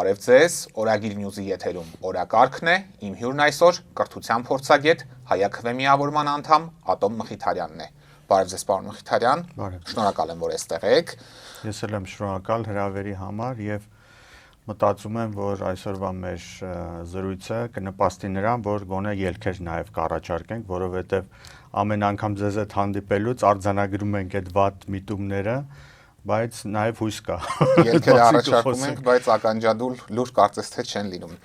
Բարև ձեզ, Օրագիր Նյուզի եթերում օրակարգն է, իմ հյուրն այսօր կրթության փորձագետ, Հայաքվե միավորման անդամ Ատոմ Մխիթարյանն է։ Բարև ձեզ, պարոն Մխիթարյան, շնորհակալ եմ, որ այստեղ եք։ Ես էլ եմ շնորհակալ հրավերի համար եւ մտածում եմ, որ այսօրվա մեր զրույցը կնպաստի նրան, որ գոնե ելքեր նաեւ կառաջարկենք, որովհետեւ ամեն անգամ ձեզ հետ հանդիպելուց արձանագրում ենք այդ վատ միտումները, բայց նաև հույս կա։ Ելքերը առաջարկում ենք, բայց ականջադուլ լուր կարծես թե չեն լինում։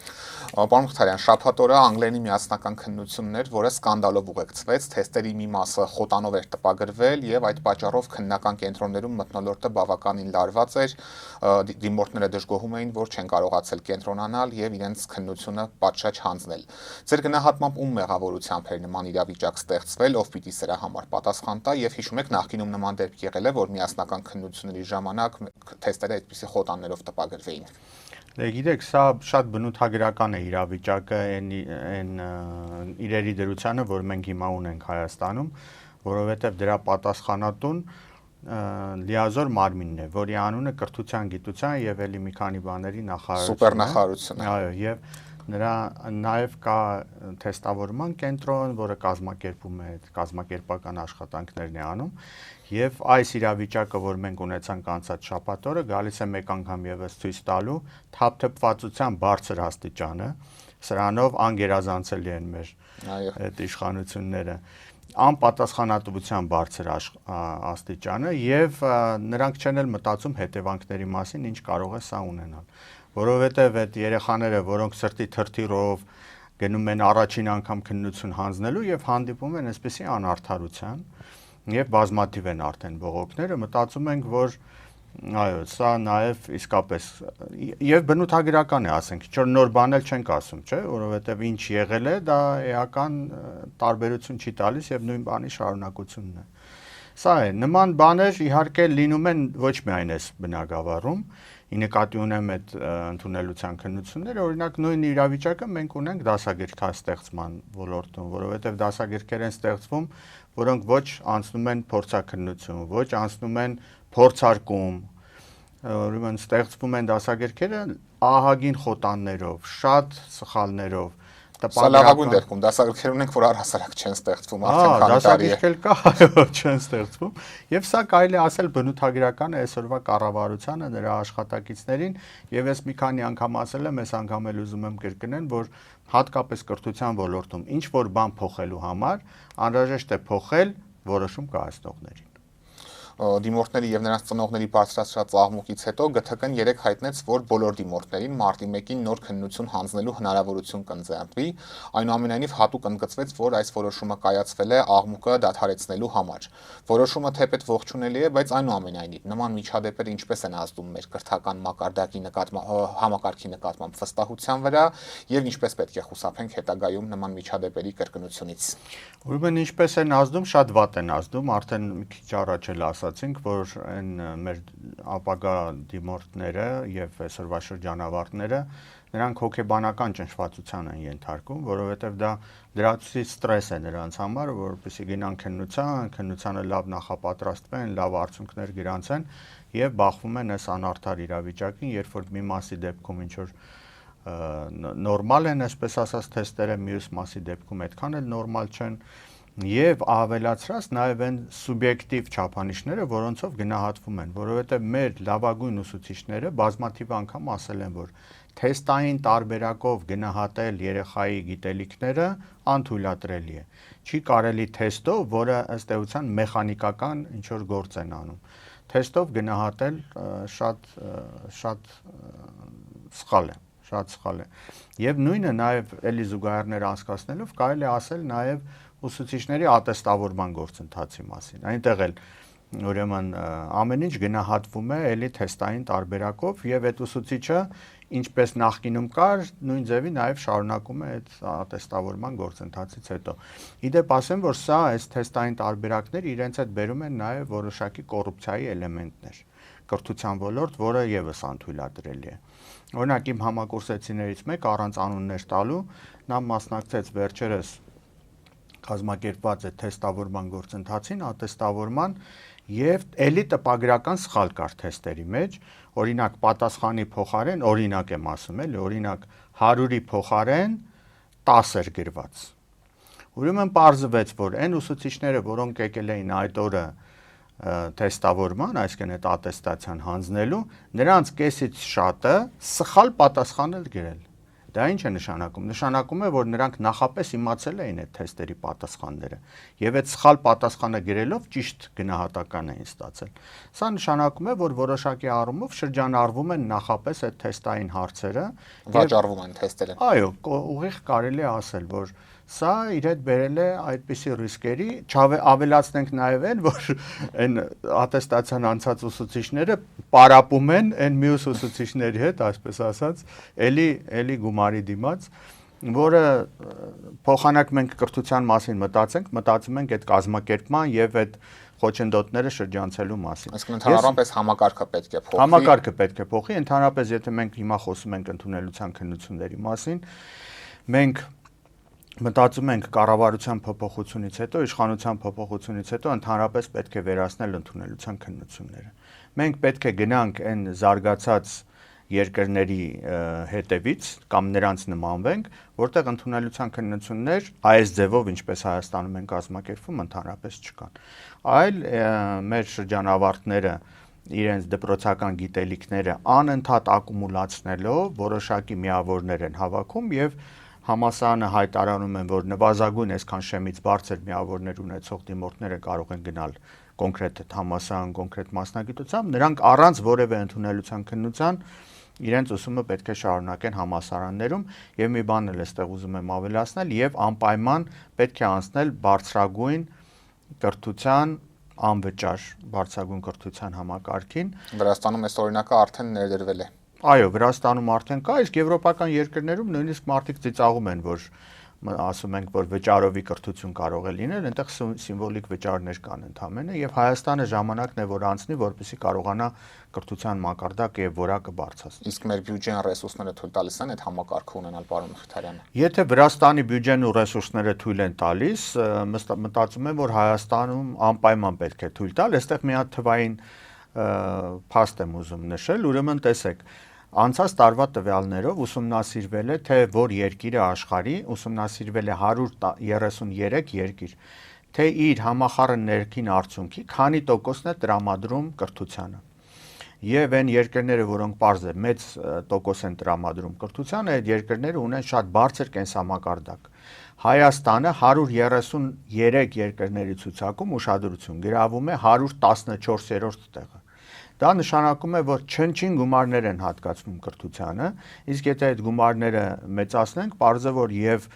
Պարոն Մխիթարյան, շաբաթ օրը անգլերենի միասնական քննություններ, որը սկանդալով ուղեկցվեց, թեստերի մի մասը խոտանով էր տպագրվել եւ այդ պատճառով քննական կենտրոններում մթնոլորտը բավականին լարված էր, դիմորդները դժգոհում էին, որ չեն կարողացել կենտրոնանալ եւ իրենց քննությունը պատշաճ հանձնել։ Ձեր գնահատմամբ ում մեղավորությամբ էր նման իրավիճակ ստեղծվել, ով պիտի սրա համար պատասխան տա եւ հիշում եք նախկինում նման դեպք եղել է, որ միասնական քննությունների ժամանակ թեստերը այդպիսի խոտաններով տպագրվեին։ Գիտեք, սա շատ բնութագրական է իրավիճակը այն իրերի դրությանը, որ մենք հիմա ունենք Հայաստանում, որովհետև դրա պատասխանատուն լիազոր մարմինն է, որի անունը Կրթության, Գիտության եւ էլի մի քանի բաների նախարարություն։ Սուպերնախարարություն է։ Այո, եւ նրա նաև կա թեստավորման կենտրոն, որը կազմակերպում է կազմակերպական աշխատանքներն է անում, եւ այս իրավիճակը, որ մենք ունեցանք անցած շաբաթ օրը, գալիս է մեկ անգամ եւս ցույց տալու թափթփվածության բարձր աստիճանը, սրանով անգերազանցելի են մեր այդ իշխանությունները, անպատասխանատվության բարձր աստիճանը եւ նրանք չեն էլ մտածում հետևանքների մասին, ինչ կարող է սա ունենալ, որովհետեւ այդ երեխաները, որոնք սրտի թրթիռով գնում են առաջին անգամ քննություն հանձնելու եւ հանդիպում են այսպիսի անարդարության եւ բազմաթիվ են արդեն բողոքները, մտածում ենք, որ այո, սա նաեւ իսկապես եւ բնութագրական է, ասենք, ինչ-որ նոր բան էլ չենք ասում, չէ, որովհետեւ ինչ եղել է, դա էական տարբերություն չի տալիս եւ նույն բանի շարունակությունն է։ Սա է, նման բաներ իհարկե լինում են ոչ միայն այս բնագավառում, ի նկատի ունեմ այդ ընդունելության քննությունները, օրինակ նույն իրավիճակը մենք ունենք դասագրքաստեղծման ոլորտում, որովհետև դասագրքեր են ստեղծվում, որոնք ոչ անցնում են փորձաքննություն, ոչ անցնում են փորձարկում, ուրեմն ստեղծվում են դասագրքերը ահագին խոտաններով, շատ սխալներով, Սա լավագույն դեպքում դասագրքեր ունենք, որ առհասարակ չեն ստեղծվում, արդեն քանի տարի է։ Դասագրքեր կա, այո, չեն ստեղծվում, եւ սա կարելի ասել բնութագրական է այսօրվա կառավարությանը, նրա աշխատակիցներին, եւ ես մի քանի անգամ ասել եմ, այս անգամ էլ ուզում եմ կրկնել, որ հատկապես կրթության ոլորտում ինչ որ բան փոխելու համար անհրաժեշտ է փոխել որոշում կայացնողներին։ Դիմորդների եւ նրանց ծնողների բարձրացրած աղմուկից հետո ԳԹԿ-ն երեք հայտնեց, որ բոլոր դիմորդներին մարտի 1-ին նոր քննություն հանձնելու հնարավորություն կընձեռվի, այնուամենայնիվ հատուկ ընդգծվեց, որ այս որոշումը կայացվել է աղմուկը դադարեցնելու համար։ Որոշումը թեպետ ողջունելի է, բայց այնուամենայնիվ նման միջադեպերը ինչպես են ազդում մեր կրթական համակարգի նկատմամբ վստահության վրա եւ ինչպես պետք է խուսափենք հետագայում նման միջադեպերի կրկնությունից։ Ուրեմն ինչպես են ազդում, շատ վատ են ազդում, արդեն մի քիչ առաջ էլ ասացինք, որ այն մեր ապագա դիմորդները եւ այսօրվա շրջանավարտները նրանք հոգեբանական ճնշվածության են ենթարկում, որովհետեւ դա դրացի ստրես է նրանց համար, որպեսզի գնան քննությանը լավ նախապատրաստվեն, լավ արդյունքներ գրանցեն եւ բախվում են այս անարդար իրավիճակին, երբ որ մի մասի դեպքում ինչ որ նորմալ են, այսպես ասած, թեստերը, մյուս մասի դեպքում այդքան էլ նորմալ չեն։ Եվ ավելացրած նաև են սուբյեկտիվ չափանիշները, որոնցով գնահատվում են, որովհետև մեր լավագույն ուսուցիչները բազմաթիվ անգամ ասել են, որ թեստային տարբերակով գնահատել երեխայի գիտելիքները անթույլատրելի է։ Չի կարելի թեստով, որը ըստ էության մեխանիկական ինչ-որ գործ են անում։ Թեստով գնահատել շատ սխալ է, շատ սխալ է։ Եվ նույնը նաև էլի զուգահեռներ անցկացնելով կարելի է ասել նաև ուսուցիչների ատեստավորման գործընթացի մասին։ Այնտեղ էլ ուրեմն ամեն ինչ գնահատվում է էլի թեստային տարբերակով եւ այդ ուսուցիչը ինչպես նախկինում կար, նույն ձևի նաև շարունակում է այդ ատեստավորման գործընթացից հետո։ Իդեպ ասեմ, որ սա այս թեստային տարբերակները իրենց հետ բերում են նաև որոշակի կոռուպցիայի էլեմենտներ։ Կրթության ոլորտ, որը եւս անթույլատրելի է։ Օրինակ իմ համակուրսեցիներից մեկ առանց անուններ տալու նա մասնակցեց վերջերս կազմակերպված է թեստավորման գործընթացին, ատեստավորման եւ էլի տպագրական սխալ կար թեստերի մեջ, օրինակ պատասխանի փոխարեն, օրինակ եմ ասում, էլի, օրինակ 100-ի փոխարեն 10 էր գրված։ Ուրեմն պարզվեց, որ այն ուսուցիչները, որոնք եկել էին այդ օրը թեստավորման, այսինքն այդ ատեստացիան հանձնելու, նրանց կեսից շատը սխալ պատասխան էլ գրել։ Դա ինչ է նշանակում։ Նշանակում է, որ նրանք նախապես իմացել էին այդ թեստերի պատասխանները եւ այդ սխալ պատասխանը գրելով ճիշտ գնահատական էին ստացել։ Սա նշանակում է, որ որոշակի առումով շրջանառվում են նախապես այդ թեստային հարցերը, վաճառվում են թեստերը։ Այո, ուղիղ կարելի է ասել, որ սա իր հետ բերել է այդպիսի ռիսկերի, ավելացնենք նաև այն, որ այն ատեստացիան անցած ուսուցիչները պարապում են այն մյուս ուսուցիչների հետ, այսպես ասած, էլի գումարի դիմաց, որը փոխանակ մենք կրթության մասին մտածում ենք այդ կազմակերպման եւ այդ խոչընդոտները շրջանցելու մասին։ Այսինքն ընդհանրապես համակարգը պետք է փոխվի։ Համակարգը պետք է փոխվի, ընդհանրապես եթե մենք հիմա խոսում ենք ընդունելության քննությունների մասին, մենք մտածում ենք կառավարության փոփոխությունից հետո, իշխանության փոփոխությունից հետո ընդհանրապես պետք է վերացնել ընդունելության քննությունները։ Մենք պետք է գնանք այն զարգացած երկրների հետևից կամ նրանց նմանվենք, որտեղ ընդունելության քննություններ այս ձևով, ինչպես Հայաստանում են կազմակերպվում, ընդհանրապես չկան։ Այլ մեր շրջանավարտները իրենց դպրոցական գիտելիքները անընդհատ ակումուլացնելով որոշակի միավորներ են հավաքում եւ համալսարանը հայտարարում են, որ նվազագույն այսքան շեմից բարձր միավորներ ունեցող դիմորդները կարող են գնալ կոնկրետ համալսարան, կոնկրետ մասնագիտությամբ, նրանք առանց որևէ ընդունելության քննության իրենց ուսումը պետք է շարունակեն համալսարաններում եւ մի բան էլ էստեղ ուզում եմ ավելացնել եւ անպայման պետք է անցնել բարձրագույն կրթության անվճար բարձրագույն կրթության համակարգին։ Վրաստանում այս օրինակը արդեն ներդրվել է։ Այո, Վրաստանում արդեն կա, իսկ եվրոպական երկրներում նույնիսկ մարդիկ ծիծաղում են, որ ասում ենք, որ վճարովի կրթություն կարող է լինել, այնտեղ սիմվոլիկ վճարներ կան ընդամենը եւ Հայաստանը ժամանակն է, որ անցնի, որպեսզի կարողանա կրթության մակարդակը եւ որակը բարձրացնել։ Իսկ մեր բյուջեն ռեսուրսները թույլ տալիս են այդ համակարգը ունենալ, պարոն Մխիթարյան։ Եթե Վրաստանի բյուջեն ու ռեսուրսները թույլ են տալիս, մտածում եմ, որ Հայաստանում անպայման պետք է թույլ տալ, այստեղ մի հատ թվային փաստ եմ ուզում նշել, ուրեմն տեսեք, անցած տարվա տվյալներով ուսումնասիրվել է, թե որ երկիրը աշխարհի ուսումնասիրվել է 133 երկիր, թե իր համախառն ներքին արդյունքի քանի տոկոսն է տրամադրում կրթությանը։ Եվ այն երկրները, որոնք պարզ է մեծ տոկոս են տրամադրում կրթությանը, այդ երկրները ունեն շատ բարձր կենսամակարդակ։ Հայաստանը 133 երկրների ցուցակում ուշադրություն գրավում է 114-րդ տեղը։ Դա նշանակում է, որ չնչին գումարներ են հատկացնում կրթությանը, իսկ եթե այդ գումարները մեծացնենք, պարզ է, որ եւ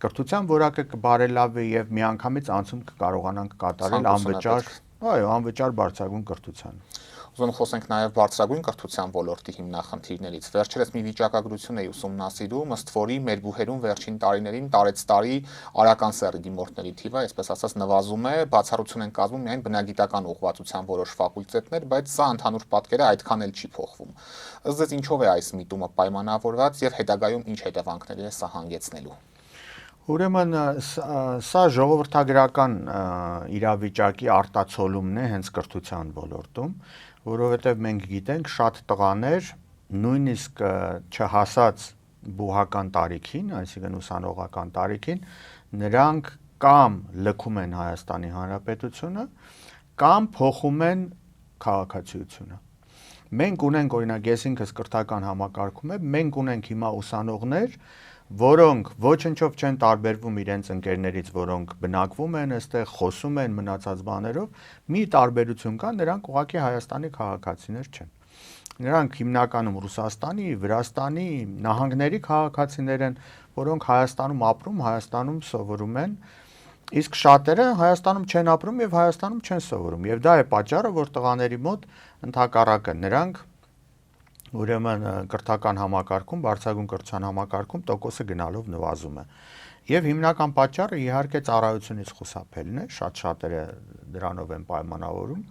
կրթության որակը կբարելավի եւ միանգամից անցում կկարողանանք կատարել անվճար բարձրագույն կրթության։ Ուզում խոսենք նաև բարձրագույն կրթության ոլորտի հիմնախնդիրներից։ Վերջերս մի վիճակագրություն էի ուսումնասիրում, ըստ որի մեր բուհերում վերջին տարիներին տարեցտարի արական սեռի դիմորդների թիվը, այսպես ասած, նվազում է, բացառություն են կազմում միայն բնագիտական ուղղվածության որոշ ֆակուլտետներ, բայց սա ընդհանուր պատկերը այդքան էլ չի փոխվում։ Ըստ ձեզ ինչով է այս միտումը պայմանավորված եւ հետագայում ինչ հետևանքների է սա հանգեցնելու։ Ուրեմն սա ժողովրդագրական իրավիճակի արտացոլումն է հենց կրթության ոլորտում, որովհետև մենք գիտենք շատ տղաներ նույնիսկ չհասած բուհական տարիքին, այսինքն ուսանողական տարիքին, նրանք կամ լքում են Հայաստանի Հանրապետությունը, կամ փոխում են քաղաքացիությունը։ Մենք ունենք, օրինակ, ես ինքս կրթական համակարգում եմ, մենք ունենք հիմա ուսանողներ, որոնք ոչնչով չեն տարբերվում իրենց ընկերներից, որոնք բնակվում են այստեղ, խոսում են մնացած բաներով, մի տարբերություն կա, նրանք ուղղակի Հայաստանի քաղաքացիներ չեն։ Նրանք հիմնականում Ռուսաստանի, Վրաստանի, նահանգների քաղաքացիներ են, որոնք Հայաստանում ապրում, Հայաստանում սովորում են, իսկ շատերը Հայաստանում չեն ապրում եւ Հայաստանում չեն սովորում, եւ դա է պատճառը, որ տղաների մոտ ընդհակառակը նրանք ուրեմն կրթական համակարգում, բարձրագույն կրթության համակարգում տոկոսը գնալով նվազում է։ Եվ հիմնական պատճառը իհարկե ծառայությունից խուսափելն է, շատ-շատերը դրանով են պայմանավորում,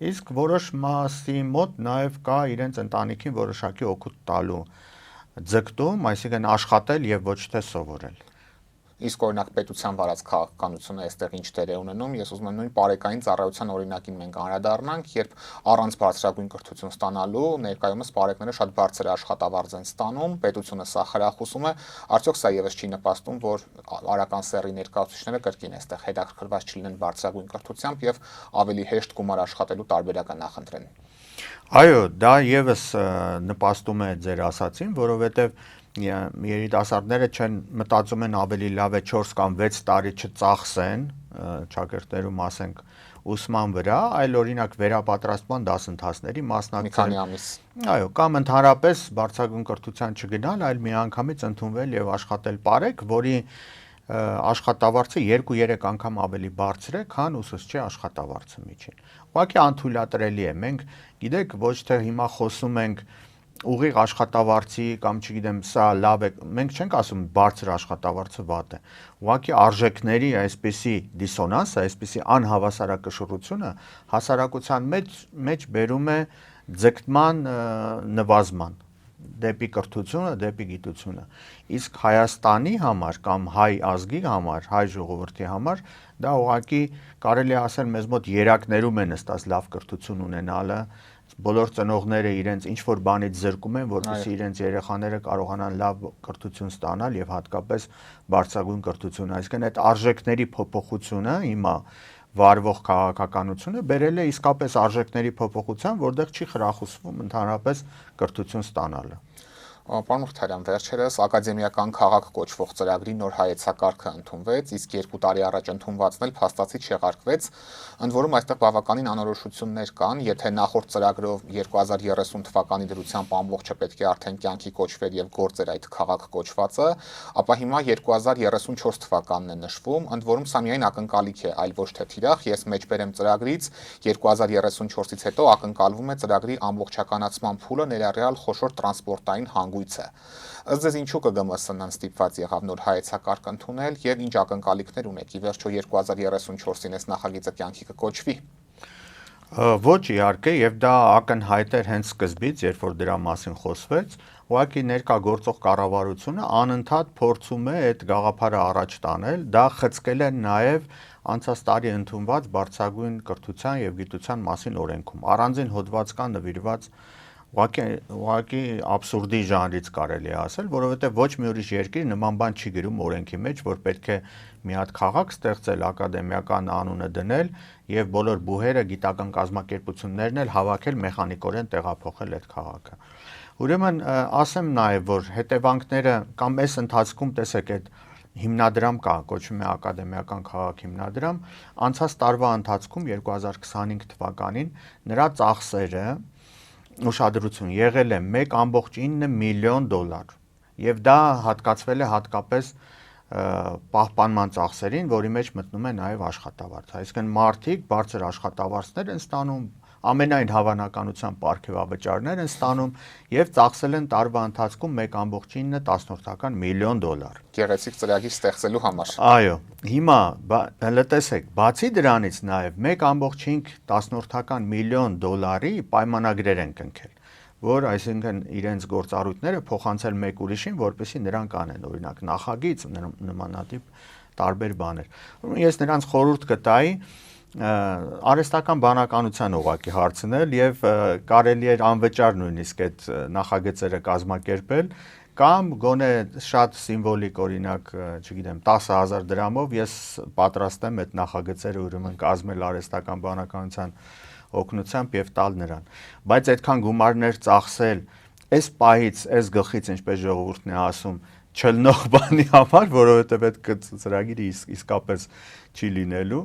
իսկ որոշ մասի մոտ նաև կա իրենց ընտանիքին որոշակի օգուտ տալու ձգտում, այսինքն աշխատել եւ ոչ թե սովորել։ Իսկ օրինակ պետության վարած քաղաքականությունը այստեղ ինչ դեր է ունենում, ես ուզում եմ նույն բարեկային ծառայության օրինակին մենք անդրադառնանք, երբ առանց բարձրագույն կրթություն ստանալու ներկայումս բարեկները շատ բարձր աշխատավարձ են ստանում, պետությունը սա խրախուսում է, արդյոք սա եւս չի նպաստում, որ արական սեռի ներկայացուցիչները կրկին այստեղ հետաքրքրված չլինեն բարձրագույն կրթությամբ եւ ավելի հեշտ գումար աշխատելու տարբերակը նախընտրեն։ Այո, դա եւս նպաստում է ձեր ասացին, որովհետեւ երիտասարդները չեն մտածում են ավելի լավ է 4 կամ 6 տարի չծախսեն, շակերտներում ասենք ուսման վրա, այլ օրինակ վերապատրաստման դասընթացների մասնակցել։ Մի քանի ամիս։ Այո, կամ ընդհանրապես բարձրագույն կրթության չգնալ, այլ միանգամից ընդունվել եւ աշխատել բարեկ, որի աշխատավարձը 2-3 անգամ ավելի բարձր է, քան ուսուցչի աշխատավարձը միջին։ Ուղղակի անթույլատրելի է։ Մենք գիտեք, ոչ թե հիմա խոսում ենք ուղիղ աշխատավարձի կամ չգիտեմ, սա լավ է, մենք չենք ասում բարձր աշխատավարձը վատ է։ Ուղղակի արժեքների այսպիսի դիսոնանսը, այսպիսի անհավասարակշռությունը հասարակության մեջ բերում է ձգտման նվազման դեպի կրթությունը, դեպի գիտությունը։ Իսկ Հայաստանի համար կամ հայ ազգի համար, հայ ժողովրդի համար դա ուղղակի կարելի է ասել մեզ մոտ երակներում է նստած լավ կրթություն ունենալը, բոլոր ծնողները իրենց ինչ-որ բանից զրկում են, որպեսզի իրենց երեխաները կարողանան լավ կրթություն ստանալ եւ հատկապես բարձրագույն կրթություն, այսինքն այդ արժեքների փոփոխությունը հիմա վարվող քաղաքականությունը բերել է իսկապես արժեքների փոփոխության, որտեղ չի խրախուսվում ընդհանրապես կրթություն ստանալը։ Պարոն Մխիթարյան, վերջերս ակադեմիական քաղաք կոչվող ծրագրի նոր հայեցակարգը ընդունվեց, իսկ 2 տարի առաջ ընդունվածն էլ փաստացի չեղարկվեց, ընդ որում այստեղ բավականին անորոշություններ կան, եթե նախորդ ծրագրով 2030 թվականի դրությամբ ամբողջը պետք է արդեն կյանքի կոչվեր եւ գործեր այդ քաղաք կոչվածը, ապա հիմա 2034 թվականն է նշվում, ընդ որում սա միայն ակնկալիք է, այլ ոչ թե թիրախ, ես մեջբերեմ ծրագրից 2034-ից հետո ակնկալվում է ծրագրի ամբողջականացման փուլը ներառյալ խոշոր տրանսպորտային հանգույց Ըստ ձեզ ինչու ԿԳՄՍ-ն ստիպված եղավ նոր հայեցակարգ ընդունել եւ ինչ ակնկալիքներ ունեք, ի վերջո 2034-ին այս նախագիծը կյանքի կկոչվի։ Ոչ իհարկե, եւ դա ակնհայտ էր հենց սկզբից, երբ որ դրա մասին խոսվեց, ուղղակի ներկա գործող կառավարությունը անընդհատ փորձում է այդ գաղափարը առաջ տանել, դա խցկել է նաեւ անցած տարի ընդունված բարձրագույն կրթության եւ գիտության մասին օրենքում։ Առանձին հոդված կա նվիրված ուղղակի աբսուրդի ժանրից կարելի է ասել, որովհետև ոչ մի ուրիշ երկիր նման բան չի գրում օրենքի մեջ, որ պետք է մի հատ քաղաք ստեղծել, ակադեմիական անունը դնել եւ բոլոր բուհերը, գիտական կազմակերպություններն էլ հավաքել մեխանիկորեն տեղափոխել այդ քաղաքը։ Ուրեմն ասեմ նաեւ, որ հետևանքները կամ այս ընթացքում տեսեք այդ հիմնադրամ կա, կոչվում է ակադեմիական քաղաք հիմնադրամ, անցած տարվա ընթացքում 2025 թվականին նրա ծախսերը ուշադրություն եղել է 1.9 միլիոն դոլար եւ դա հատկացվել է հատկապես պահպանման ծախսերին, որի մեջ մտնում է նաեւ աշխատավարձ, այսինքն մարդիկ բարձր աշխատավարձներ են ստանում, ամենայն հավանականությամբ պարգևավճարներ են ստանում եւ ծախսել են տարվա ընթացքում 1.9 միլիոն դոլար։ Գեղեցիկ ծրագիր ստեղծելու համար։ Այո, հիմա հələ տեսեք, բացի դրանից նաեւ 1.5 միլիոն դոլարի պայմանագրեր են կնքել, որ այսինքն իրենց գործառույթները փոխանցել մեկ ուրիշին, որպեսզի նրանք անեն, օրինակ նախագիծ, նմանատիպ տարբեր բաներ։ Ես նրանց խորհուրդ կտայի արհեստական բանականության ուղղակի հարցնել եւ կարելի է անվճար նույնիսկ այդ նախագծերը կազմակերպել կամ գոնե շատ սիմվոլիկ օրինակ, չգիտեմ, 10,000 դրամով ես պատրաստ եմ այդ նախագծերը ուրեմն կազմել արհեստական բանականության օգնությամբ եւ տալ նրան, բայց այդքան գումարներ ծախսել այս պահից, այս գլխից, ինչպես ժողովուրդն է ասում, չլնող բանի համար, որովհետեւ այդ ծրագիրը իսկապես չի լինելու,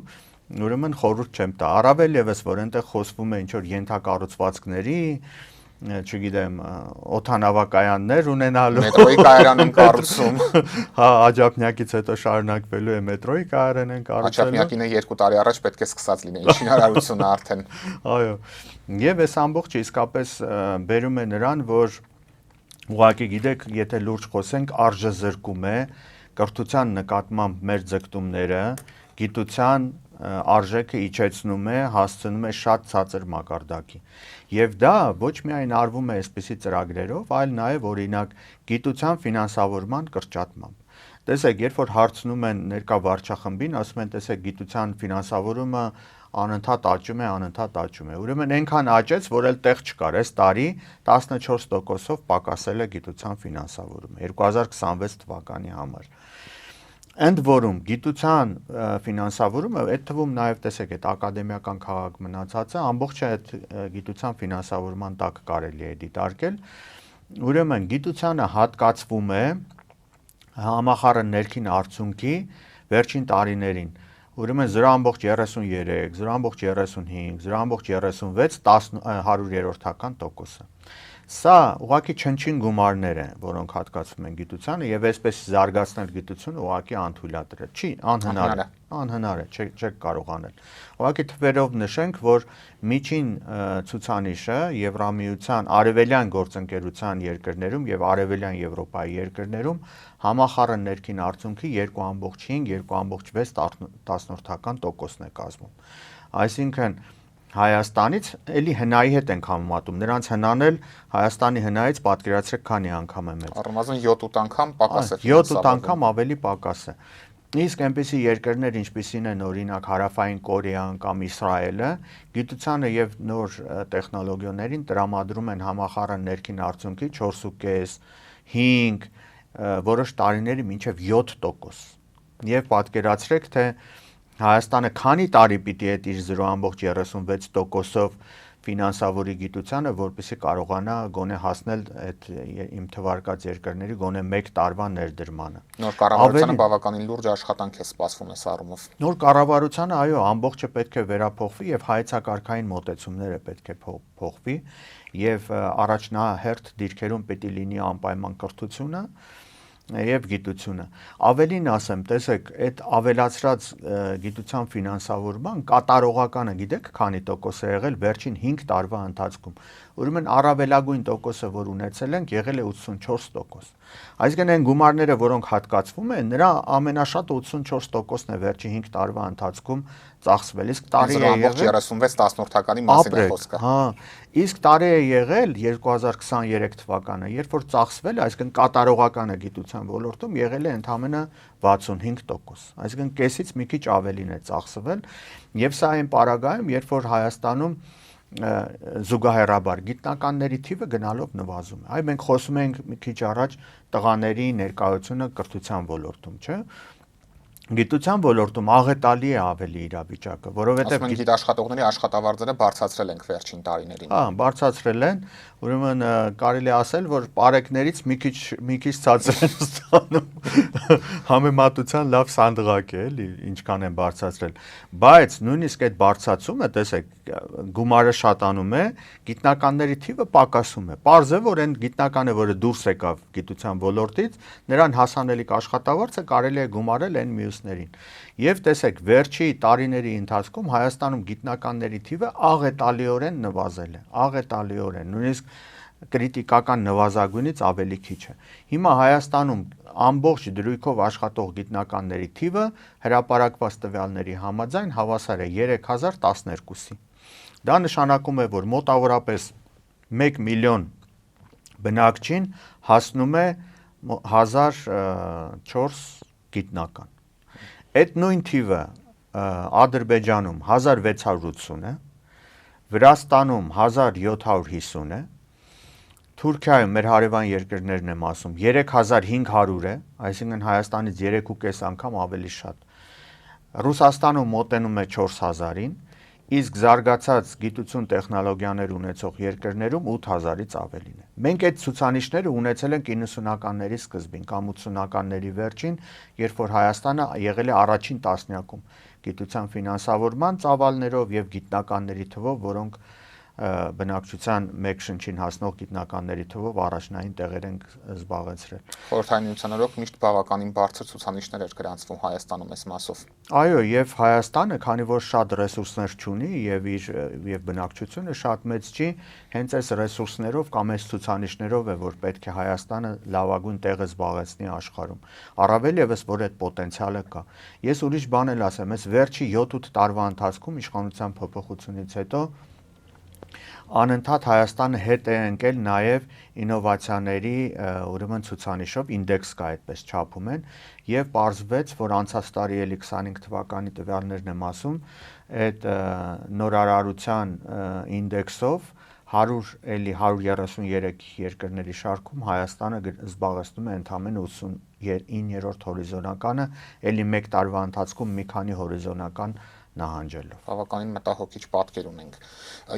ուրեմն խորհուրդ չեմ տա, առավել եւս որ այնտեղ խոսվում է ինչ որ ենթակառուցվածքների, չգիտեմ, օդանավակայաններ ունենալու, մետրոյի կայարան են կառուցում։ Հա, Աջափնյակից հետո շարունակվելու է մետրոյի կայարան են կառուցելու։ Աջափնյակին 2 տարի առաջ պետք է սկսած լինի, ինչին հարարությունը արդեն։ Այո։ Եվ այս ամբողջը իսկապես բերում է նրան, որ ուղղակի գիտեք, եթե լուրջ խոսենք, արժեզրկում է կրթության նկատմամբ մեր ձգտումները, գիտության արժեքը իջեցնում է, հասցնում է շատ ցածր մակարդակի։ Եվ դա ոչ միայն արվում է այսպիսի ծրագրերով, այլ նաև օրինակ գիտության ֆինանսավորման կրճատմամբ։ տեսեք, երբ որ հարցնում են ներկա վարչախմբին, ասում են, տեսեք, գիտության ֆինանսավորումը անընդհատ աճում է։ Ուրեմն այնքան աճեց, որ էլ տեղ չկար։ Այս տարի 14%-ով պակասել է գիտության ֆինանսավորումը 2026 թվականի համար։ Ընդ որում գիտության ֆինանսավորումը, այդ թվում նաև տեսեք, այդ ակադեմիական քաղաք մնացածը ամբողջը այդ գիտության ֆինանսավորման տակ կարելի է դիտարկել։ Ուրեմն գիտությանը հատկացվում է համախառն ներքին արդյունքի վերջին տարիներին, ուրեմն 0.33, 0.35, 0.36, 100%-ը։ Սա ուղղակի չնչին գումարներ են, որոնք հատկացվում են գիտությանը, եւ այսպես զարգացնել գիտությունը ուղղակի անթույլատրել չի, անհնար է, չեք կարող անել։ Ուղղակի թվերով նշենք, որ միջին ցուցանիշը Եվրամիության արևելյան գործընկերության երկրներում եւ արևելյան Եվրոպայի երկրներում համախառն ներքին արդյունքի 2.5-2.6% է կազմում։ Այսինքն Հայաստանից էլի հնայի հետ ենք համեմատում։ Նրանց հնան էլ Հայաստանի հնայից պատկերացրեք քանի անգամ է մեծ։ Առնվազն 7-8 անգամ պակաս է։ 7-8 անգամ ավելի պակաս է։ Իսկ այնպիսի երկրներ, ինչպիսին են օրինակ Հարավային Կորեան կամ Իսրայելը, գիտությանը եւ նոր տեխնոլոգիաներին տրամադրում են համախառն ներքին արդյունքի 4.5, 5, որոշ տարիների մինչև 7%։ Եվ պատկերացրեք, թե Հայաստանը քանի տարի պիտի այդ իր 0.36%-ով ֆինանսավորի գիտությանը, որպեսզի կարողանա գոնե հասնել այդ իմ թվարկած երկրների գոնե 1 տարվա ներդրմանը։ Նոր կառավարությանը բավականին լուրջ աշխատանք է սպասվում այս առումով։ Նոր կառավարությանը, այո, ամբողջը պետք է վերափոխվի եւ հայեցակարգային մոտեցումները պետք է փոխվի եւ առաջնահերթ դիրքերում պետք է լինի անպայման կրթությունը եւ գիտությունը։ Ավելին ասեմ, տեսեք, այդ ավելացրած գիտության ֆինանսավորման կատարողականը գիտեք քանի տոկոս է եղել վերջին 5 տարվա ընթացքում։ Ուրեմն առավելագույն տոկոսը, որ ունեցել ենք, եղել է 84%։ Այսինքն այն գումարները, որոնք հատկացվում են, նրա ամենաշատը 84%-ն է վերջին 5 տարվա ընթացքում ծախսվել։ Իսկ տարի է եղել 36-10-րդականի մասին է խոսքը։ Հա, իսկ տարի է եղել 2023 թվականը, երբ որ ծախսվել է, այսինքն կատարողականը գիտության ոլորտում եղել է ընդամենը 65%։ Այսինքն կեսից մի քիչ ավելին է ծախսվել, եւ սա այն պարագայում, երբ որ Հայաստանում զուգահեռաբար գիտնականների թիվը գնալով նվազում է։ Այ մենք խոսում ենք մի քիչ առաջ տղաների ներկայությունը կրթության ոլորտում, չէ՞։ Գիտության ոլորտում աղետալի է ավելի իրավիճակը, որովհետև գիտաշխատողների աշխատավարձերը բարձրացրել ենք վերջին տարիներին։ Հա, բարձրացրել են, ուրեմն կարելի ասել, որ պարեկներից մի քիչ ցածր են ստանում։ Համեմատության լավ սանդղակ է, էլի, ինչքան են բարձրացրել։ Բայց նույնիսկ այդ բարձրացումը, տեսեք, գումարը շատանում է, գիտնականների թիվը պակասում է։ Պարզ է, որ այն գիտնականը, որը դուրս եկավ գիտության ոլորտից, նրան հասանելիք աշխատավարձը կարելի է գումարել այն մյուսներին։ Եվ տեսեք, վերջի տարիների ընթացքում Հայաստանում գիտնականների թիվը աղետալիորեն նվազել է, աղետալիորեն, նույնիսկ կրիտիկական նվազագույնից ավելի քիչ է։ Հիմա Հայաստանում ամբողջ դրույքով աշխատող գիտնականների թիվը հրապարակված տվյալների համաձայն հավասար է 3012-ի։ Դա նշանակում է, որ մոտավորապես 1 միլիոն բնակչին հասնում է 1004 գիտնական։ Այդ նույն թիվը Ադրբեջանում 1680 է, Վրաստանում 1750 է, Թուրքիայում մեր հարևան երկրներն եմ ասում 3500 է, այսինքն Հայաստանից 3.5 անգամ ավելի շատ։ Ռուսաստանում մոտենում է 4000-ին, իսկ զարգացած գիտություն տեխնոլոգիաներ ունեցող երկրներում 8000-ից ավելին է։ Մենք այդ ցուցանիշները ունեցել ենք 90-ականների սկզբին կամ 80-ականների վերջին, երբ որ Հայաստանը եղել է առաջին տասնյակում գիտության ֆինանսավորման ծավալներով եւ գիտնականների թվով, որոնք բնակչության մեկ շնչին հասնող գիտնականների թվով առաջնային տեղեր են զբաղեցրել։ Խորհրդային Միության օրոք միշտ բավականին բարձր ցուցանիշներ էր գրանցվում Հայաստանում այս մասով։ Այո, եւ Հայաստանը, քանի որ շատ ռեսուրսներ չունի եւ բնակչությունը շատ մեծ չի, հենց այս ռեսուրսներով կամ այս ցուցանիշներով է, որ պետք է Հայաստանը լավագույն տեղը զբաղեցնի աշխարհում։ Առավել եւս, որ այդ պոտենցիալը կա։ Ես ուրիշ բան էլ ասեմ, այս վերջի 7-8 տարվա ընթացքում իշխանության փոփոխությունից հետո Անընդհատ Հայաստանը հետ է ընկել նաև ինովացիաների ուրեմն ցուցանիշով ինդեքս կա այդպես չափում են եւ պարզվեց, որ անցած տարի էլի 25 թվականի տվյալներն եմ ասում, այդ նորարարության ինդեքսով 133 երկրների շարքում Հայաստանը զբաղեցնում է ընդամենը 89-րդ հորիզոնականը, էլի մեկ տարվա ընթացքում մի քանի հորիզոնական նահանջելով։ Բավականին մտահոգիչ պատկեր ունենք։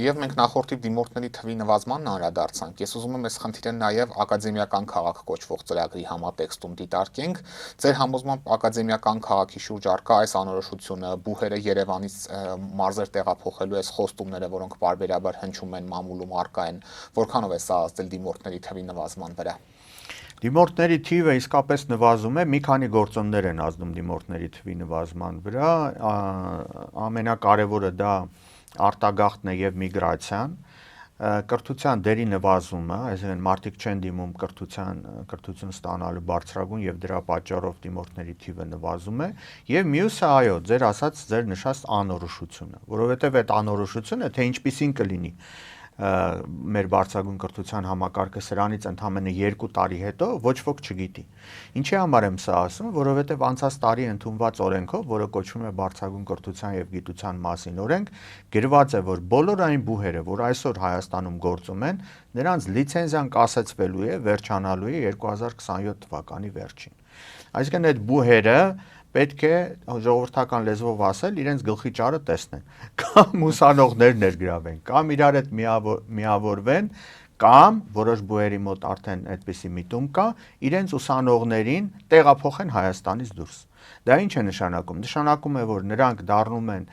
Եվ մենք նախորդի դիմորդների թվի նվազմանն անդրադարձանք։ Ես ուզում եմ այս խնդիրը նաև ակադեմիական քաղաք կոչվող ծրագրի համատեքստում դիտարկենք։ Ձեր համոզմամբ ակադեմիական քաղաքի շուրջ առկա այս անորոշությունը, բուհերը Երևանից մարզեր տեղափոխելու այս խոստումները, որոնք բարբերաբար հնչում են մամուլում առկա են, որքանով է սա ազդել դիմորդների թվի նվազման վրա։ Դիմորդների թիվը իսկապես նվազում է, մի քանի գործոններ են ազդում դիմորդների թվի նվազման վրա, ամենակարևորը դա արտագաղթն է եւ միգրացիան, կրթության դերի նվազումը, այսինքն մարդիկ չեն դիմում կրթություն ստանալու բարձրագույն եւ դրա պատճառով դիմորդների թիվը նվազում է, եւ մյուսը այո, ձեր նշած անորոշությունը, որովհետեւ այդ անորոշությունը թե ինչպիսին կլինի մեր բարձրագույն կրթության համակարգը սրանից ընդամենը 2 տարի հետո ոչ ոք չգիտի։ Ինչի համար եմ սա ասում, որովհետև անցած տարի ընդունված օրենքով, որը կոչվում է բարձրագույն կրթության եւ գիտության մասին օրենք, գրված է, որ բոլոր այն բուհերը, որ այսօր Հայաստանում գործում են, նրանց լիցենզիան կասեցվելու է, վերջանալու է 2027 թվականի վերջին։ Այսինքն այդ բուհերը պետք է ժողովրդական լեզվով ասել, իրենց գլխի ճարը տեսնեն, կամ ուսանողներ ներգրավեն, կամ իրար հետ միավորվեն, կամ որոշ բուհերի մոտ արդեն այդպիսի միտում կա, իրենց ուսանողներին տեղափոխեն Հայաստանից դուրս։ Դա ինչ է նշանակում։ Նշանակում է, որ նրանք դառնում են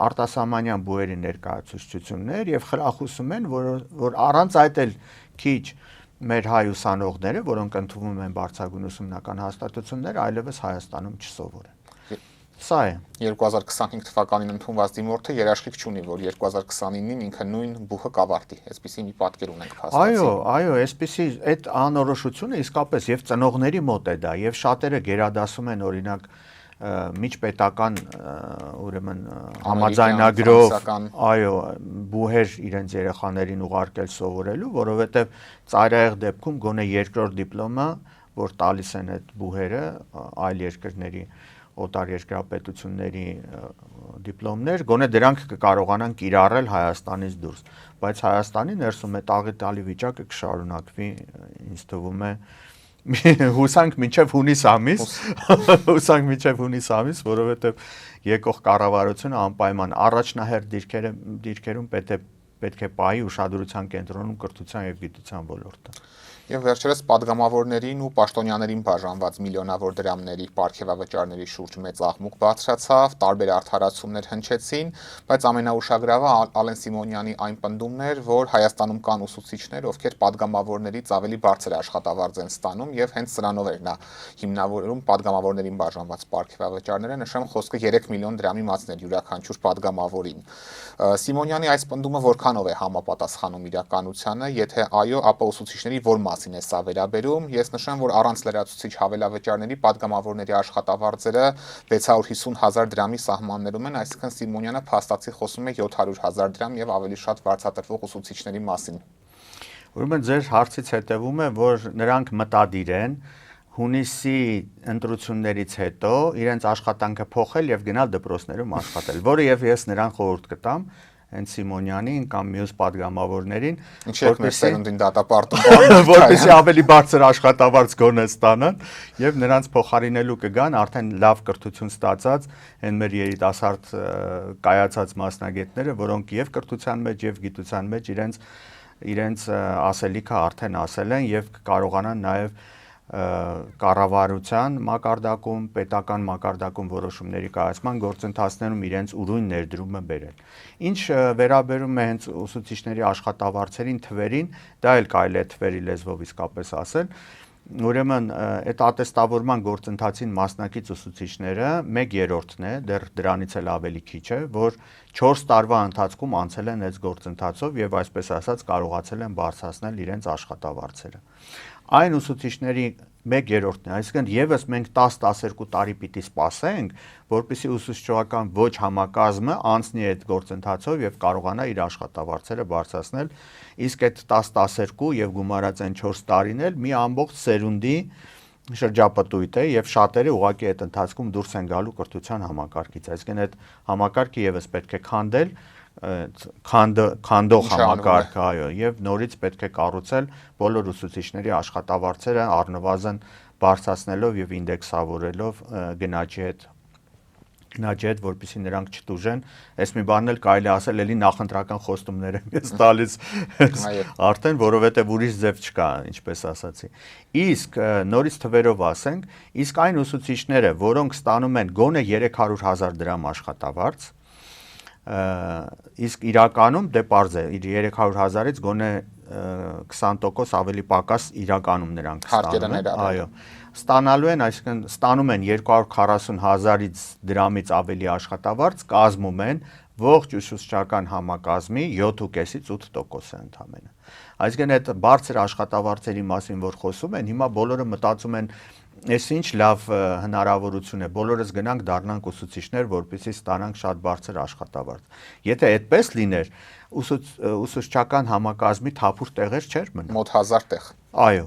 արտասահմանյան բուհերի ներկայացուցչություններ եւ խրախուսում են, որ առանց այդ էլ քիչ մեր հայ ուսանողները, որոնք ընդունվում են բարձրագույն ուսումնական հաստատություններ, այլևս Հայաստանում չսովորեն։ Սա է։ 2025 թվականին ընդունված դիմորդը երաշխիք չունի, որ 2029-ին ինքը նույն բուհը կավարտի։ Այսպիսի մի պատկեր ունենք փաստացի։ Այո, այսպիսի այդ անորոշությունը իսկապես եւ ծնողների մոտ է դա, եւ շատերը գերադասում են օրինակ միջպետական ուրեմն համաձայնագրով, այո, բուհեր իրենց երեխաներին ուղարկել սովորելու, որովհետև ծայրահեղ դեպքում գոնե երկրորդ դիպլոմը, որ տալիս են այդ բուհերը այլ երկրների օտար երկրապետությունների դիպլոմներ, գոնե դրանք կկարողանան կիրառել Հայաստանից դուրս, բայց Հայաստանի ներսում այդ աղետալի վիճակը կշարունակվի, ինձ թվում է հուսանք մինչև հունիս ամիս, որովհետև եկող կառավարությունը անպայման առաջնահերթ դիրքերում պետք է պահի ուշադրության կենտրոնում կրթության եւ գիտության ոլորտը։ Եվ վերջերս падգամավորներին ու պաշտոնյաներին բաժանված միլիոնավոր դրամների պարգևավճարների շուրջ մեծ աղմուկ բարձրացավ, տարբեր արդարացումներ հնչեցին, բայց ամենաուշագրավը Ալեն Սիմոնյանի այն պնդումն էր, որ Հայաստանում կան ուսուցիչներ, ովքեր падգամավորներից ավելի բարձր աշխատավարձ են ստանում եւ հենց սրանով էր նա հիմնավորում падգամավորներին բաժանված պարգևավճարները, նշեմ խոսքը 3 միլիոն դրամի մասն էր յուրաքանչյուր падգամավորին։ Սիմոնյանի այս պնդումը որքանով է համապատասխանում իրականությանը, եթե այո, ապա ուսուցիչների որ մասին է սա վերաբերում, ես նշեմ, որ առանց լրացուցիչ հավելավճարների падգամավորների աշխատավարձերը 650,000 դրամի սահմաններում են, այսինքն Սիմոնյանը փաստացի խոսում է 700,000 դրամ եւ ավելի շատ վարձատրվող ուսուցիչների մասին։ Ուրեմն ձեր հարցից հետևում է, որ նրանք մտադիր են հունիսի ընտրություններից հետո իրենց աշխատանքը փոխել եւ գնալ դպրոցներում աշխատել, որը եւ ես նրան խորհուրդ կտամ հենց Սիմոնյանին կամ մյուս падգամավորներին, որպեսզի ավելի բարձր աշխատավարձ գոնե ստանան եւ նրանց փոխարինելու կգան արդեն լավ կրթություն ստացած այն մեր երիտասարդ կայացած մասնագետները, որոնք եւ կրթության մեջ եւ գիտության մեջ իրենց ասելիքը արդեն ասել են եւ կարողանան նաեւ կառավարության մակարդակում, պետական մակարդակում որոշումների կայացման գործընթացներում իրենց ուրույն ներդրումը բերել։ Ինչ վերաբերում է հենց ուսուցիչների աշխատավարձերին, թվերին, դա էլ կարելի է թվերի լեզվով իսկապես ասել, ուրեմն այդ ատեստավորման գործընթացին մասնակից ուսուցիչները 1/3-ն է, դեռ դրանից էլ ավելի քիչ է, որ 4 տարվա ընթացքում անցել են այս գործընթացով եւ այսպես ասած կարողացել են բարձրացնել իրենց աշխատավարձերը։ այն ուսուցիչների 1/3-ն է, այսինքն եւս մենք 10-12 տարի պիտի սպասենք, որպեսզի ուսուցչական ոչ համակազմը անցնի այդ գործընթացով եւ կարողանա իր աշխատավարձերը բարձրացնել, իսկ այդ 10-12 եւ գումարած այն 4 տարին էլ մի ամբողջ սերունդի շրջապտույտ է եւ շատերը ուղղակի այդ ընթացքում դուրս են գալու կրթության համակարգից, այսինքն այդ համակարգը եւս պետք է քանդել, քանդող համակարգ, այո, եւ նորից պետք է կառուցել բոլոր ուսուցիչների աշխատավարձերը առնվազն բարձրացնելով եւ ինդեքսավորելով գնաճի հետ, որպեսզի նրանք չտուժեն, այս մի բանն էլ կարելի ասել էլի նախընտրական խոստումներ են ես տալիս արդեն, որովհետեւ ուրիշ ձև չկա, ինչպես ասացի։ Իսկ նորից թվերով ասենք, իսկ այն ուսուցիչները, որոնք ստանում են գոնե 300,000 դրամ աշխատավարձ, իսկ իրականում դե պարզ է 300,000-ից գոնե 20% ավելի պակաս իրականում նրանք ստանում են, այո, ստանալու են, այսինքն ստանում են 240,000 դրամից ավելի աշխատավարձ, կազմում են ողջ ուսուցչական համակազմի 7.5-ից 8% ընդամենը։ Այսինքն այդ բարձր աշխատավարձերի մասին որ խոսում են, հիմա բոլորը մտածում են Այս ինչ լավ հնարավորություն է, բոլորս գնանք դառնանք ուսուցիչներ, որպեսզի ստանանք շատ բարձր աշխատավարձ։ Եթե այդպես լիներ, ուսուցչական համակազմի թափուր տեղեր չէր մնա։ Մոտ 1000 տեղ։ Այո,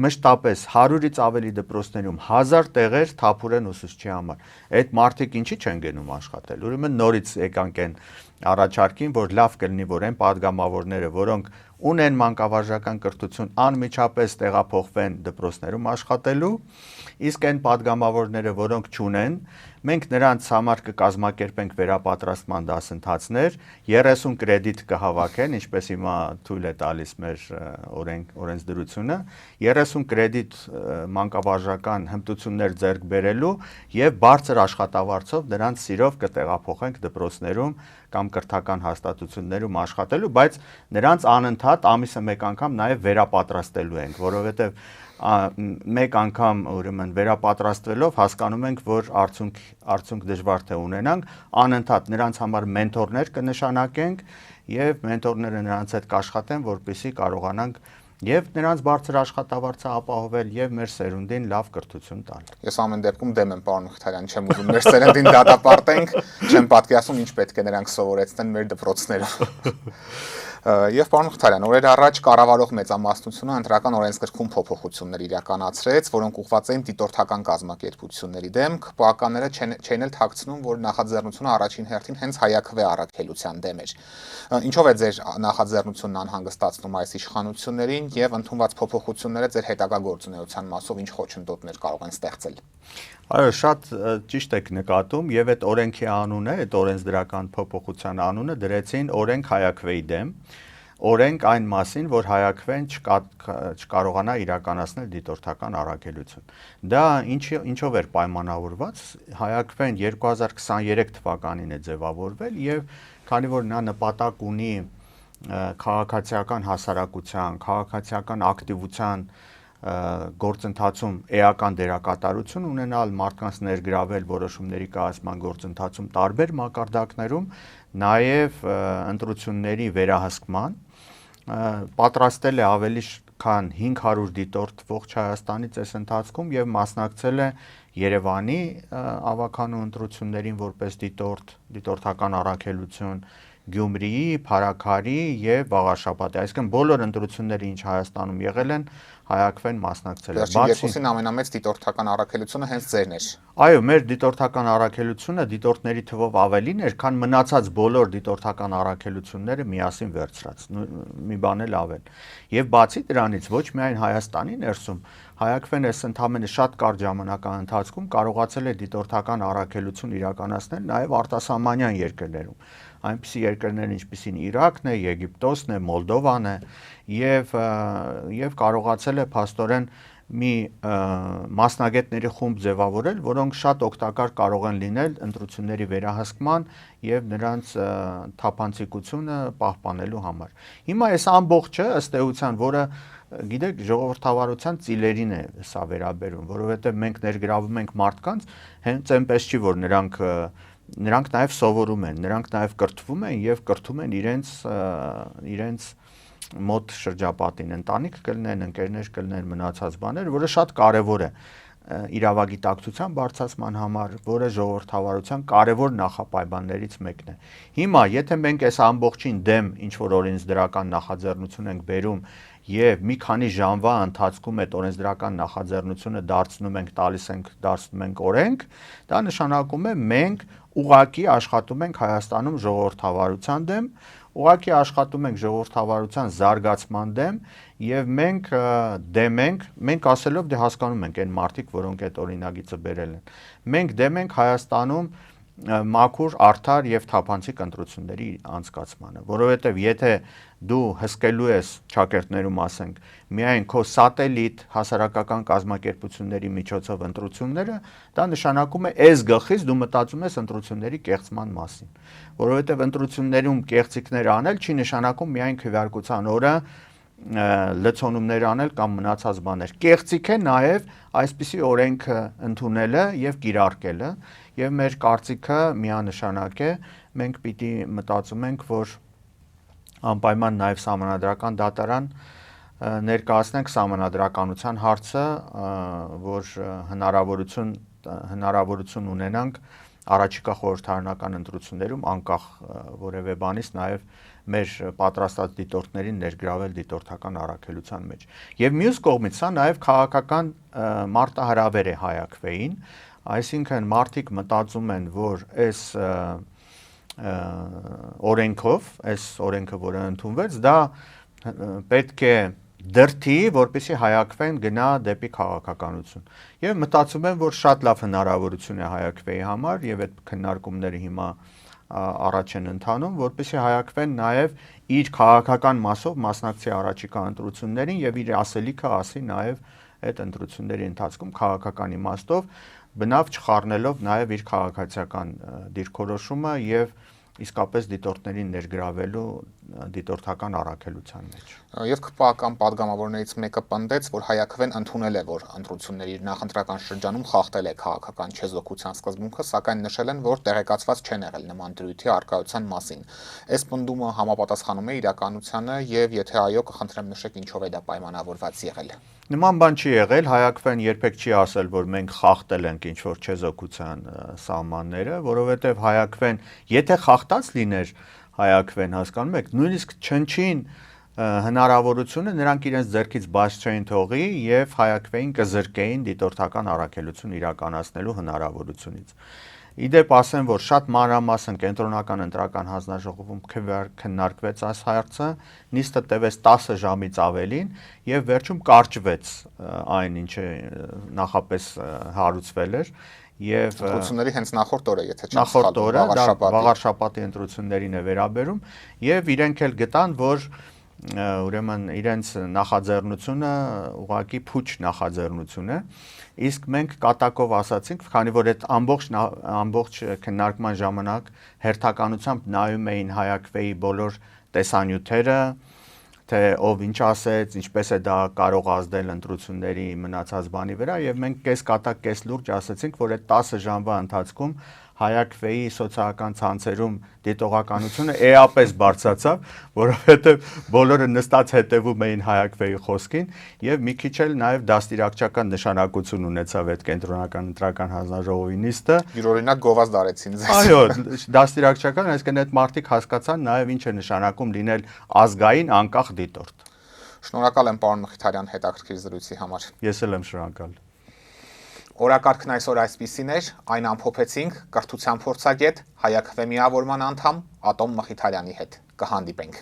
մշտապես 100-ից ավելի դպրոցներում 1000 տեղեր թափուր են ուսուցչի համար։ Այդ մարդիկ ինչի չեն գնում աշխատել։ Ուրեմն նորից եկանք այն առաջարկին, որ լավ կլինի, որ այն падգամավորները, որոնք ունեն մանկավարժական կրթություն, անմիջապես տեղափոխվեն դպրոցներում աշխատելու, իսկ այն падգամավորները, որոնք չունեն, մենք նրանց համար կկազմակերպենք վերապատրաստման դասընթացներ, 30 կրեդիտ կհավաքեն, ինչպես հիմա թույլ է տալիս մեր օրենսդրությունը, 30 կրեդիտ մանկավարժական հմտություններ ձեռք բերելու եւ բարձր աշխատավարձով նրանց սիրով կտեղափոխենք դպրոցներում կամ կրթական հաստատություններում աշխատելու, բայց նրանց անընդհատ ամիսը մեկ անգամ նաև վերապատրաստելու ենք, որովհետև մեկ անգամ ուրեմն վերապատրաստվելով հասկանում ենք, որ արդյունք դժվար թե ունենանք, անընդհատ նրանց համար մենթորներ կնշանակենք եւ մենթորները նրանց հետ կաշխատեն, որպեսզի կարողանանք եւ նրանց բարձր աշխատավարձը ապահովել եւ մեր սերունդին լավ կրթություն տալ։ Ես ամեն դեպքում դեմ եմ, պարոն Մխիթարյան, չեմ ուզում մեր սերունդին դատապարտենք, չեմ պատկերացնում ինչ պետք է նրանք սովորեցնեն մեր դպրոցներում։ Եվ պարոն Մխիթարյան, օրեր առաջ կառավարող մեծամասնությունը ընտրական օրենսգրքում փոփոխություններ իրականացրեց, որոնք ուղղված էին դիտորդական կազմակերպությունների դեմ, ԿՊԱ-ականները չեն էլ թաքցնում, որ նախաձեռնությունը առաջին հերթին հենց հայաքվե առաքելության դեմ էր։ Ինչով է ձեր նախաձեռնությունն անհանգստացնում այս իշխանություններին եւ ընդունված փոփոխությունները ձեր հետագա գործունեության մասով ինչ խոչընդոտներ կարող են ստեղծել։ Այո, շատ ճիշտ եք նկատում եւ այդ օրենքի անունը, այդ օրենսդրական փոփոխության անունը դրեցին օրենք հայաքվեի դեմ, օրենք այն մասին, որ հայաքվեն չկարողանա իրականացնել դիտորդական առաքելություն։ Դա ինչով էր պայմանավորված, հայաքվեն 2023 թվականին է ձևավորվել եւ քանի որ նա նպատակ ունի քաղաքացիական հասարակության, քաղաքացիական ակտիվության գործընթացում էական դերակատարություն ունենալ, մարդկանց ներգրավել որոշումների կայացման գործընթացում տարբեր մակարդակներում, նաև ընտրությունների վերահսկման, պատրաստել է ավելի քան 500 դիտորդ ողջ Հայաստանից այս ընթացքում եւ մասնակցել է Երևանի ավականու ընտրություններին որպես դիտորդական առաքելություն, Գյումրիի, Փարաքարի եւ Վաղարշապատի, այսինքն բոլոր ընտրությունները, ինչ Հայաստանում եղել են, հայաքվեն մասնակցել է։ Բացի երկուսին ամենամեծ դիտորդական առաքելությունը հենց ձերն էր։ Այո, մեր դիտորդական առաքելությունը դիտորդների թվով ավելին էր, քան մնացած բոլոր դիտորդական առաքելությունները միասին վերցրած, մի բան էլ ավել։ Եվ բացի դրանից ոչ միայն Հայաստանի ներսում հայաքվեն այս ընդամենը շատ կարճ ժամանակահատվածի ընթացքում կարողացել է դիտորդական առաքելություն իրականացնել նաև արտասահմանյան երկրներում, այնպիսի երկրներ ինչպիսին Իրաքն է, Եգիպտոսն է, Մոլդովան է եւ կարողացել է փաստորեն մի մասնագետների խումբ ձևավորել, որոնք շատ օգտակար կարող են լինել ընտրությունների վերահսկման եւ նրանց թափանցիկությունը պահպանելու համար։ Հիմա այս ամբողջը ըստ էության, որը գիտեք, ժողովրդավարության ծիլերին է սա վերաբերում, որովհետեւ մենք ներգրավում ենք մարդկանց, հենց այնպես չի, որ նրանք նաև սովորում են, նրանք նաև կրթվում են եւ կրթում են իրենց մոտ շրջապատին, ընտանիք կլինեն, ընկերներ կլինեն, մնացած բաներ, որը շատ կարևոր է իրավագիտակցության բարձրացման համար, որը ժողովրդավարության կարևոր նախապայմաններից մեկն է։ Հիմա, եթե մենք այս ամբողջին դեմ ինչ-որ օրենսդրական նախաձեռնություն ենք բերում եւ մի քանի ժամվա ընթացքում այդ օրենսդրական նախաձեռնությունը դարձնում ենք օրենք, դա նշանակում է մենք ուղղակի աշխատում ենք Հայաստանում ժողովրդավարության դեմ, ուղղակի աշխատում ենք ժողովրդավարության զարգացման դեմ եւ մենք ասելով դե հասկանում ենք այն մարդիկ, որոնք այդ օրինագիծը բերել են։ Մենք դեմ ենք Հայաստանում մաքուր, արդար եւ թափանցիկ ընտրությունների անցկացմանը, որովհետեւ եթե դու հսկելու ես ճակերտներում ասենք միայն քո սատելիտ հասարակական կազմակերպությունների միջոցով ընտրությունները, դա նշանակում է այս գլխից դու մտածում ես ընտրությունների կեղծման մասին, որովհետեւ ընտրություններում կեղծիքներ անել չի նշանակում միայն քվեարկության օրը լցոնումներ անել կամ մնացած բաներ։ Կեղծիք է նաև այսպիսի օրենքը ընդունելը եւ կիրարկելը, եւ մեր կարծիքը միանշանակ է, մենք պիտի մտածում ենք, որ անպայման նաև սահմանադրական դատարան ներկայացնենք սահմանադրականության հարցը, որ հնարավորություն ունենանք առաջիկա խորհրդարանական ընտրություններում անկախ որևէ բանից նաև մեր պատրաստած դիտորդներին ներգրավել դիտորդական առաքելության մեջ։ Եվ մյուս կողմից սա նաև քաղաքական մարտահրավեր է հայաքվեին, այսինքն մարդիկ մտածում են, որ այս օրենքը, որը ընդունվեց, դա պետք է դրթի, որպեսզի հայաքվեն գնա դեպի քաղաքականություն։ Եվ մտածում եմ, որ շատ լավ հնարավորություն է հայաքվեի համար եւ այդ քննարկումները հիմա առաջ են ընթանում, որպեսզի հայաքվեն նաև իր քաղաքական մասով մասնակցի առաջիկա ընտրություններին եւ իր ասելիքը ասի նաև այդ ընտրությունների ընթացքում քաղաքական իմաստով, բնավ չխառնելով նաև իր քաղաքացիական դիրքորոշումը եւ իսկապես դիտորդներին ներգրավելու դիտորդական առաքելության մեջ։ Եվ ԿՊԱ-ական падգամավորներից մեկը պնդեց, որ հայաքվեն ընդունել է, որ ընտրությունների նախընտրական շրջանում խախտել է քաղաքական չեզոքության սկզբունքը, սակայն նշել են, որ տեղեկացված չեն եղել նման դրույթի առկայության մասին։ Այս պնդումը համապատասխանում է իրականությանը եւ եթե այո, կխնդրեմ նշեք ինչով է դա պայմանավորված եղել։ Նման բան չի եղել, հայաքվեն երբեք չի ասել, որ մենք խախտել ենք ինչ-որ չեզոքության սահմանները, որովհետև հայաքվեն, եթե խախտած լիներ հայաքվեն, հասկանում եք, նույնիսկ չնչին հնարավորությունը նրանք իրենց ձեռքից բաց չէին թողի եւ հայաքվեին կզրկեին դիտորդական առաքելություն իրականացնելու հնարավորությունից։ Իդեպ ասեմ, որ շատ մանրամասն կենտրոնական ընտրական հանձնաժողովում քննարկվեց այս հարցը, նիստը տևեց 10 ժամից ավելին եւ վերջում կարճվեց այն ինչը նախապես հարուցվել էր եւ ընտրությունների հենց նախորդ օրը, եթե չեմ նախորդ օրը վաղարշաբաթի ընտրություններին է վերաբերում եւ իրենք էլ գտան, որ ուրեմն իրենց նախաձեռնությունը ուղղակի փուչ նախաձեռնություն է, իսկ մենք կատակով ասացինք, քանի որ այդ ամբողջ քննարկման ժամանակ հերթականությամբ նայում էին հայաքվեի բոլոր տեսանյութերը, թե ով ինչ ասեց, ինչպես է դա կարող ազդել ընտրությունների մնացած բանի վրա եւ մենք կես կատակ կես լուրջ ասացինք, որ այդ 10 ժամվա ընթացքում հայաքվեի սոցիալական ցանցերում դիտողականությունը էապես բարձրացավ, որովհետև բոլորը նստած հետևում էին հայաքվեի խոսքին եւ մի քիչ էլ նաեւ դաստիարակչական նշանակություն ունեցավ այդ կենտրոնական ընտրական հանձնաժողովի նիստը։ Յուրօրինակ գովազ դարեցին ձեզ։ Այո, դաստիարակչական, այսինքն այդ մարդիկ հասկացան նաեւ ինչ է նշանակում լինել ազգային անկախ դիտորդ։ Շնորհակալ եմ պարոն Մխիթարյան հետաքրքիր զրույցի համար։ Ես էլ եմ շնորհակալ։ Օրակարգն այսօր այսպիսին էր, այն ամփոփեցինք կրթության փորձագետ, հայաքվե միավորման անդամ Ատոմ Մխիթարյանի հետ։ Կհանդիպենք։